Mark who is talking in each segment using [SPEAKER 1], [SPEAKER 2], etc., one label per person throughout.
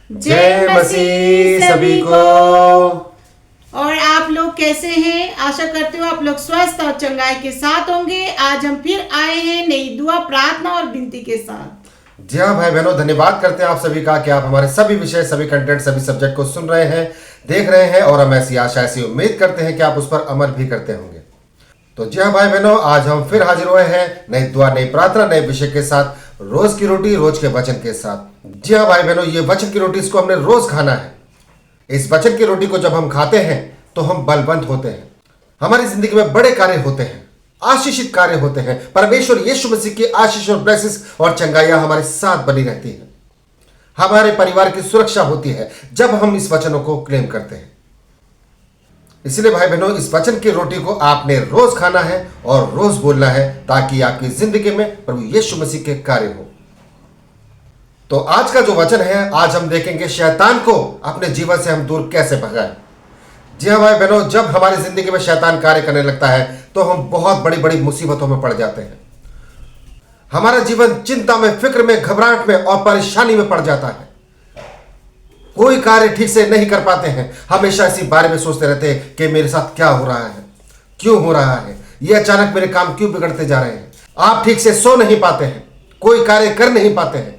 [SPEAKER 1] जय मसीह सभी को।
[SPEAKER 2] और आप लोग कैसे हैं? आशा करती हूँ आप लोग स्वस्थ और चंगाई के साथ होंगे। आज हम फिर आए हैं नई दुआ, प्रार्थना और विनती के साथ।
[SPEAKER 1] जी हाँ भाई बहनों, धन्यवाद करते हैं आप सभी का कि आप हमारे सभी विषय, सभी कंटेंट, सभी सब्जेक्ट को सुन रहे हैं, देख रहे हैं और हम ऐसी आशा, ऐसी उम्मीद करते हैं कि आप उस पर अमल भी करते होंगे। तो जी हाँ भाई बहनों, आज हम फिर हाजिर हुए हैं नई दुआ, नई प्रार्थना, नए विषय के साथ, रोज की रोटी, रोज के वचन के साथ। जी हाँ भाई बहनों, ये वचन की रोटी इसको हमने रोज खाना है। इस वचन की रोटी को जब हम खाते हैं तो हम बलवंत होते हैं, हमारी जिंदगी में बड़े कार्य होते हैं, आशीषित कार्य होते हैं। परमेश्वर यीशु मसीह की आशीष और ब्लेसिंग्स और चंगाइयां हमारे साथ बनी रहती है। हमारे परिवार की सुरक्षा होती है जब हम इस वचनों को क्लेम करते हैं। इसलिए भाई बहनों, इस वचन की रोटी को आपने रोज खाना है और रोज बोलना है, ताकि आपकी जिंदगी में प्रभु यीशु मसीह के कार्य हो। तो आज का जो वचन है, आज हम देखेंगे शैतान को अपने जीवन से हम दूर कैसे भगाएं। जी हाँ भाई बहनों, जब हमारी जिंदगी में शैतान कार्य करने लगता है तो हम बहुत बड़ी बड़ी मुसीबतों में पड़ जाते हैं। हमारा जीवन चिंता में, फिक्र में, घबराहट में और परेशानी में पड़ जाता है। कोई कार्य ठीक से नहीं कर पाते हैं, हमेशा इसी बारे में सोचते रहते हैं कि मेरे साथ क्या हो रहा है, क्यों हो रहा है, ये अचानक मेरे काम क्यों बिगड़ते जा रहे हैं। आप ठीक से सो नहीं पाते हैं, कोई कार्य कर नहीं पाते हैं।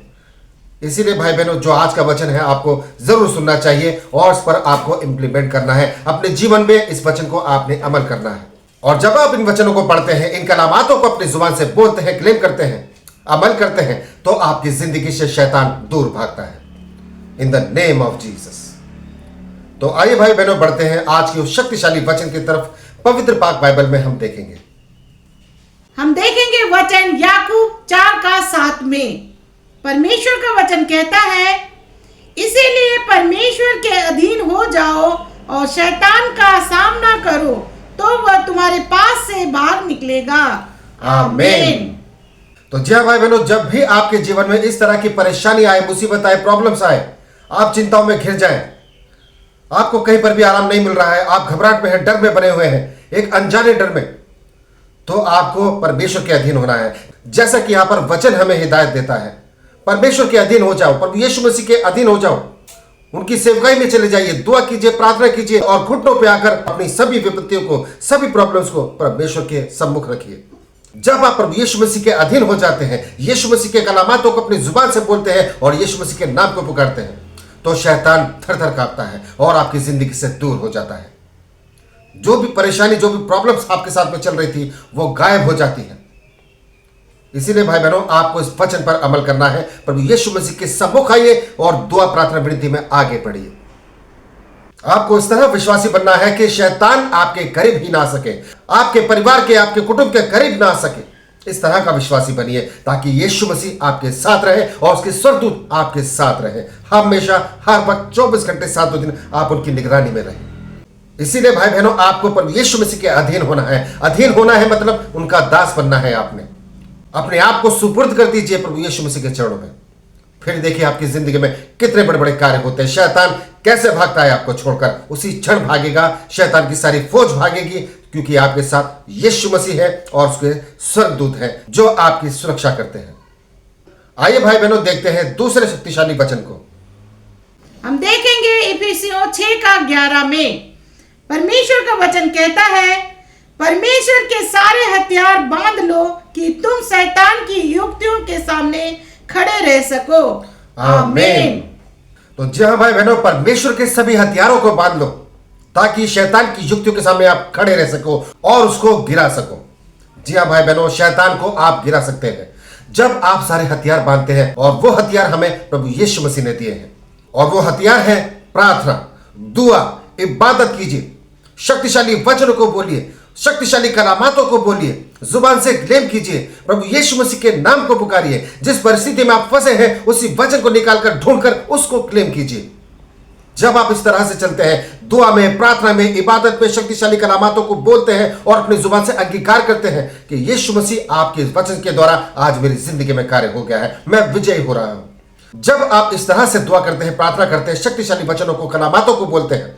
[SPEAKER 1] इसीलिए भाई बहनों, जो आज का वचन है आपको जरूर सुनना चाहिए और इस पर आपको इंप्लीमेंट करना है। अपने जीवन में इस वचन को आपने अमल करना है। और जब आप इन वचनों को पढ़ते हैं, इन कलामातों को अपनी जुबान से बोलते हैं, क्लेम करते हैं, अमल करते हैं, तो आपकी जिंदगी से शैतान दूर भागता है, in the name of Jesus. तो आइए भाई बहनों, बढ़ते हैं आज की उस शक्तिशाली वचन की तरफ। पवित्र पाक बाइबल में हम
[SPEAKER 2] देखेंगे वचन याकूब 4:7 में। परमेश्वर का वचन कहता है, इसीलिए परमेश्वर के अधीन हो जाओ और शैतान का सामना करो, तो वह तुम्हारे पास से भाग निकलेगा। आमीन।
[SPEAKER 1] तो जी हाँ भाई बहनों, जब भी आपके जीवन में इस तरह की परेशानी आए, मुसीबत आए, प्रॉब्लम्स आए, आप चिंताओं में घिर जाएं, आपको कहीं पर भी आराम नहीं मिल रहा है, आप घबराहट में हैं, डर में बने हुए हैं, एक अनजाने डर में, तो आपको परमेश्वर के अधीन होना है। जैसा कि यहां पर वचन हमें हिदायत देता है, परमेश्वर के अधीन हो जाओ, प्रभु यीशु मसीह के अधीन हो जाओ, उनकी सेवकाई में चले जाइए, दुआ कीजिए, प्रार्थना कीजिए और घुटनों पे आकर अपनी सभी विपत्तियों को, सभी प्रॉब्लम्स को परमेश्वर के सम्मुख रखिए। जब आप प्रभु यीशु मसीह के अधीन हो जाते हैं, यीशु मसीह के कलामातों को अपनी जुबान से बोलते हैं और यीशु मसीह के नाम को पुकारते हैं, तो शैतान थर-थर कांपता है और आपकी जिंदगी से दूर हो जाता है। जो भी परेशानी, जो भी प्रॉब्लम्स आपके साथ में चल रही थी, वो गायब हो जाती है। इसीलिए भाई बहनों, आपको इस वचन पर अमल करना है। प्रभु यीशु मसीह के सम्मुख आइए और दुआ, प्रार्थना, विनती में आगे बढ़िए। आपको इस तरह विश्वासी बनना है कि शैतान आपके करीब ही ना आ सके, आपके परिवार के, आपके कुटुंब के करीब ना आ सके। इस तरह का विश्वासी बनिए, ताकि यीशु मसीह आपके साथ रहे और उसके स्वर्गदूत आपके साथ रहे, हमेशा, हर वक्त, 24 घंटे, 7 दिन आप उनकी निगरानी में रहें। इसीलिए भाई बहनों, आपको प्रभु यीशु मसीह के अधीन होना है। अधीन होना है मतलब उनका दास बनना है। आपने अपने आप को सुपुर्द कर दीजिए प्रभु यीशु मसीह के चरणों में। फिर देखिए आपकी जिंदगी में कितने बड़े बड़े कार्य होते हैं। शैतान कैसे भागता है आपको छोड़कर, उसी क्षण भागेगा। शैतान की सारी फौज भागेगी, क्योंकि आपके साथ यीशु मसीह है और उसके स्वर्गदूत हैं जो आपकी सुरक्षा करते हैं। आइए भाई बहनों, देखते हैं दूसरे शक्तिशाली वचन को।
[SPEAKER 2] हम देखेंगे इफिसियों 6:11 में। परमेश्वर का वचन कहता है, परमेश्वर के सारे हथियार बांध लो कि तुम शैतान की युक्तियों के सामने खड़े रह सको। आमीन।
[SPEAKER 1] तो जी हाँ भाई बहनों, परमेश्वर के सभी हथियारों को बांध लो, ताकि शैतान की युक्तियों के सामने आप खड़े रह सको और उसको गिरा सको। जी हाँ भाई बहनों, शैतान को आप गिरा सकते हैं जब आप सारे हथियार बांधते हैं, और वो हथियार हमें प्रभु यीशु मसीह ने दिए हैं। और वो हथियार है प्रार्थना, दुआ, इबादत कीजिए, शक्तिशाली वचनों को बोलिए, शक्तिशाली कलामातों को बोलिए, जुबान से क्लेम कीजिए, प्रभु यीशु मसीह के नाम को पुकारिए। जिस परिस्थिति में आप फंसे हैं, उसी वचन को निकालकर, ढूंढकर उसको क्लेम कीजिए। जब आप इस तरह से चलते हैं, दुआ में, प्रार्थना में, इबादत में, शक्तिशाली कलामातों को बोलते हैं और अपनी जुबान से अंगीकार करते हैं कि यीशु मसीह आपके वचन के द्वारा आज मेरी जिंदगी में कार्य हो गया है, मैं विजयी हो रहा हूं। जब आप इस तरह से दुआ करते हैं, प्रार्थना करते हैं, शक्तिशाली वचनों को, कलामातों को बोलते हैं,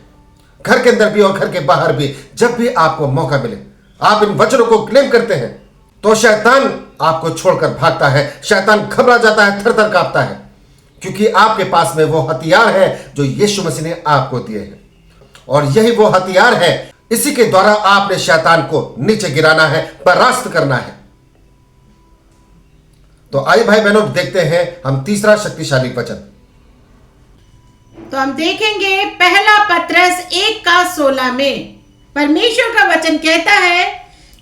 [SPEAKER 1] घर के अंदर भी और घर के बाहर भी, जब भी आपको मौका मिले, आप इन वचनों को क्लेम करते हैं, तो शैतान आपको छोड़कर भागता है। शैतान घबरा जाता है, थर थर कांपता है, क्योंकि आपके पास में वो हथियार है जो यीशु मसीह ने आपको दिए हैं, और यही वो हथियार है, इसी के द्वारा आपने शैतान को नीचे गिराना है, परास्त करना है। तो आइए भाई बहनों देखते हैं हम तीसरा शक्तिशाली वचन।
[SPEAKER 2] तो हम देखेंगे पहला पत्रस 1:16 में परमेश्वर का वचन कहता है,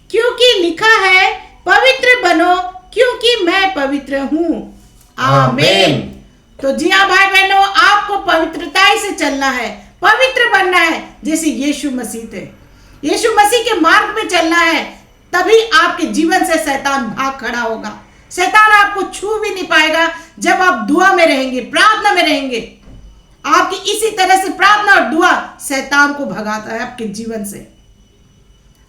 [SPEAKER 2] क्योंकि लिखा है पवित्र बनो क्योंकि मैं पवित्र हूं। आमीन। तो जी हाँ भाई बहनों, आपको पवित्रताई से चलना है, पवित्र बनना है जैसे यीशु मसीह थे। यीशु मसीह के मार्ग में चलना है, तभी आपके जीवन से शैतान भाग खड़ा होगा। शैतान आपको छू भी नहीं पाएगा जब आप दुआ में रहेंगे, प्रार्थना में रहेंगे। आपकी इसी तरह से प्रार्थना और दुआ शैतान को भगाता है आपके जीवन से।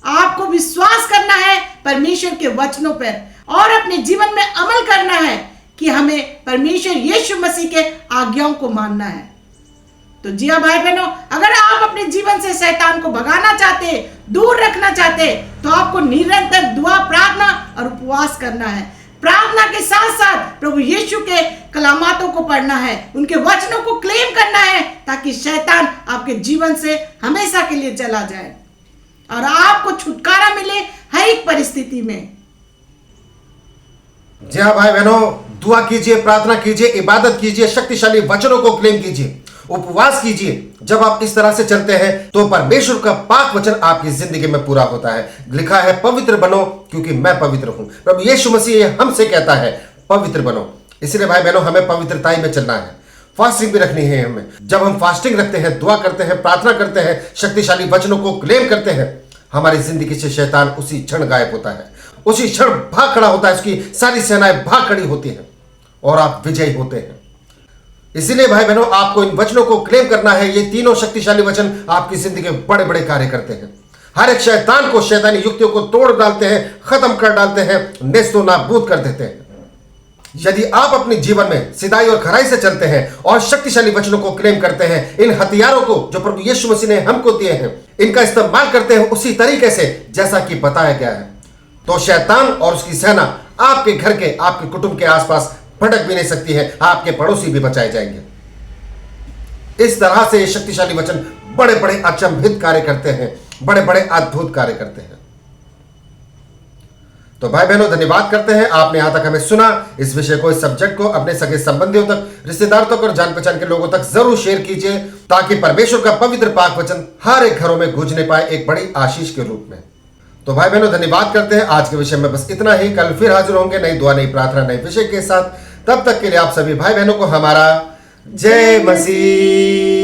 [SPEAKER 2] आपको विश्वास करना है परमेश्वर के वचनों पर और अपने जीवन में अमल करना है कि हमें परमेश्वर यीशु मसीह के आज्ञाओं को मानना है। तो जी हाँ भाई बहनों, अगर आप अपने जीवन से शैतान को भगाना चाहते, दूर रखना चाहते, तो आपको निरंतर दुआ, प्रार्थना और उपवास करना है। प्रार्थना के साथ साथ प्रभु यीशु के कलामातों को पढ़ना है, उनके वचनों को क्लेम करना है, ताकि शैतान आपके जीवन से हमेशा के लिए चला जाए और आपको छुटकारा मिले हर एक परिस्थिति में।
[SPEAKER 1] जी हाँ भाई बहनों, दुआ कीजिए, प्रार्थना कीजिए, इबादत कीजिए, शक्तिशाली वचनों को क्लेम कीजिए, उपवास कीजिए। जब आप इस तरह से चलते हैं तो परमेश्वर का पाक वचन आपकी जिंदगी में पूरा होता है। लिखा है पवित्र बनो क्योंकि मैं पवित्र हूं। प्रभु यीशु मसीह हमसे कहता है पवित्र बनो। इसलिए भाई बहनों, हमें पवित्रताई में चलना है, फास्टिंग भी रखनी है हमें। जब हम फास्टिंग रखते हैं, दुआ करते हैं, प्रार्थना करते हैं, शक्तिशाली वचनों को क्लेम करते हैं, हमारी जिंदगी से शैतान उसी क्षण गायब होता है, उसी क्षण भाग खड़ा होता है, उसकी सारी सेनाएं भाग खड़ी होती हैं और आप विजयी होते हैं। इसीलिए भाई बहनों, आपको इन वचनों को क्लेम करना है। ये तीनों शक्तिशाली वचन आपकी जिंदगी में बड़े बड़े कार्य करते हैं। हर एक शैतान को, शैतानी युक्तियों को तोड़ डालते हैं, खत्म कर डालते हैं, नेस्तो नाबूद कर देते हैं। यदि आप अपने जीवन में सिधाई और खराई से चलते हैं और शक्तिशाली वचनों को क्लेम करते हैं, इन हथियारों को जो प्रभु यीशु मसीह ने हमको दिए हैं, इनका इस्तेमाल करते हैं उसी तरीके से जैसा कि बताया गया है, तो शैतान और उसकी सेना आपके घर के, आपके कुटुंब के आसपास भटक भी नहीं सकती है, आपके पड़ोसी भी बचाए जाएंगे। इस तरह से ये शक्तिशाली वचन बड़े बड़े अचंभित कार्य करते हैं, बड़े बड़े अद्भुत कार्य करते हैं। तो भाई बहनों, धन्यवाद करते हैं आपने यहां तक हमें सुना। इस विषय को, इस सब्जेक्ट को अपने सगे संबंधियों तक, रिश्तेदारों तक और जान पहचान के लोगों तक जरूर शेयर कीजिए, ताकि परमेश्वर का पवित्र पाक वचन हर एक घरों में गूंजने पाए एक बड़ी आशीष के रूप में। तो भाई बहनों, धन्यवाद करते हैं। आज के विषय में बस इतना ही। कल फिर हाजिर होंगे नई दुआ, नई प्रार्थना, नए विषय के साथ। तब तक के लिए आप सभी भाई बहनों को हमारा जय मसीह।